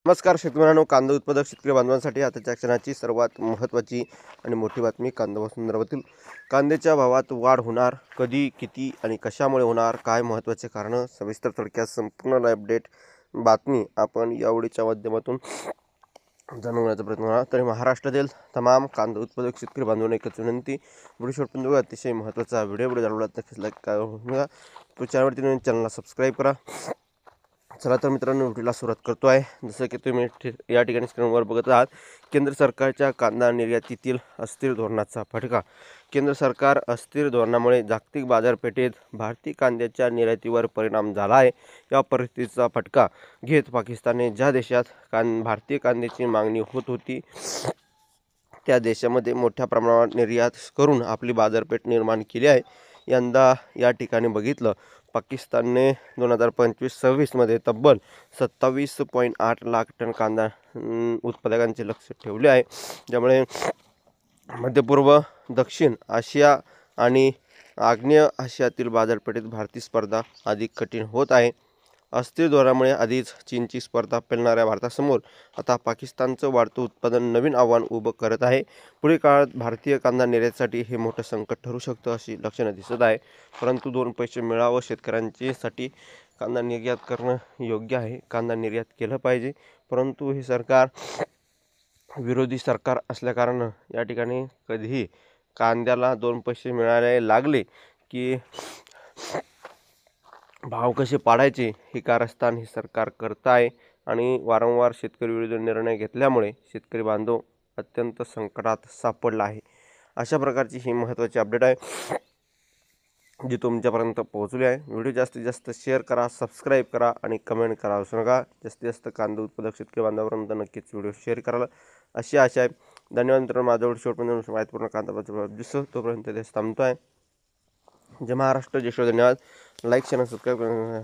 नमस्कार शेतकऱ्यांनो, कांदा उत्पादक शेतकरी बांधवांसाठी आताच्या क्षणाची सर्वात महत्त्वाची आणि मोठी बातमी. कांदा व संदर्भातील कांद्याच्या भावात वाढ होणार, कधी, किती आणि कशामुळे होणार, काय महत्त्वाचे कारणं, सविस्तर थोडक्यात संपूर्ण अपडेट बातमी आपण या व्हिडिओच्या माध्यमातून जाणून घेण्याचा प्रयत्न करा. तरी महाराष्ट्रातील तमाम कांदा उत्पादक शेतकरी बांधवांना एकच विनंती, व्हिडिओ शेवटपर्यंत बघा. अतिशय महत्त्वाचा व्हिडिओ जाणून नक्कीच लाईक करा, तो चॅनलवरती नवीन चॅनलला सबस्क्राईब करा. चला तर मित्रांनो, व्हिडिओला सुरुवात करतो आहे. जसं की तुम्ही या ठिकाणी स्क्रीनवर बघत आहात, केंद्र सरकारच्या कांदा निर्यातीतील अस्थिर धोरणाचा फटका. केंद्र सरकार अस्थिर धोरणामुळे जागतिक बाजारपेठेत भारतीय कांद्याच्या निर्यातीवर परिणाम झाला आहे. या परिस्थितीचा फटका घेत पाकिस्तानने ज्या देशात भारतीय कांद्याची मागणी होत होती त्या देशामध्ये मोठ्या प्रमाणावर निर्यात करून आपली बाजारपेठ निर्माण केली आहे. यंदा या ठिकाणी बघितलं, पाकिस्तानने 2025-26मध्ये तब्बल 27.8 लाख टन कांदा उत्पादकांचे लक्ष ठेवले आहे. ज्यामुळे मध्यपूर्व, दक्षिण आशिया आणि आग्नेय आशियातील बाजारपेठेत भारतीय स्पर्धा अधिक कठीण होत आहे. अस्थिर धोरणामुळे आधीच चीनची स्पर्धा पेलणाऱ्या भारतासमोर आता पाकिस्तानचं वाढतं उत्पादन नवीन आव्हान उभं करत आहे. पुढील काळात भारतीय कांदा निर्यातीसाठी हे मोठं संकट ठरू शकतं अशी लक्षणं दिसत आहे. परंतु दोन पैसे मिळावं शेतकऱ्यांच्यासाठी कांदा निर्यात करणं योग्य आहे. कांदा निर्यात केलं पाहिजे, परंतु हे सरकार विरोधी सरकार असल्याकारणानं या ठिकाणी कधीही कांद्याला दोन पैसे मिळायला लागले की भाव कसे पाडायचे हे कारस्थान हे सरकार करत आहे. आणि वारंवार शेतकरी विरोधी निर्णय घेतल्यामुळे शेतकरी बांधव अत्यंत संकटात सापडला आहे. अशा प्रकारची ही महत्त्वाची अपडेट आहे जी तुमच्यापर्यंत पोहोचली आहे. व्हिडिओ जास्तीत जास्त शेअर करा, सबस्क्राईब करा आणि कमेंट करा विसरू नका. जास्तीत जास्त कांदा उत्पादक शेतकरी बांधवापर्यंत नक्कीच व्हिडिओ शेअर करायला अशी आशा आहे. धन्यवाद मित्रांनो. माझ्यावर शेवटपर्यंत माहितीपूर्ण कांदा बाजार दिसतो तोपर्यंत ते थांबतो आहे. जय महाराष्ट्र, जय श्री. धन्यवाद. लाईक, शेअर, सबस्क्राईब करा.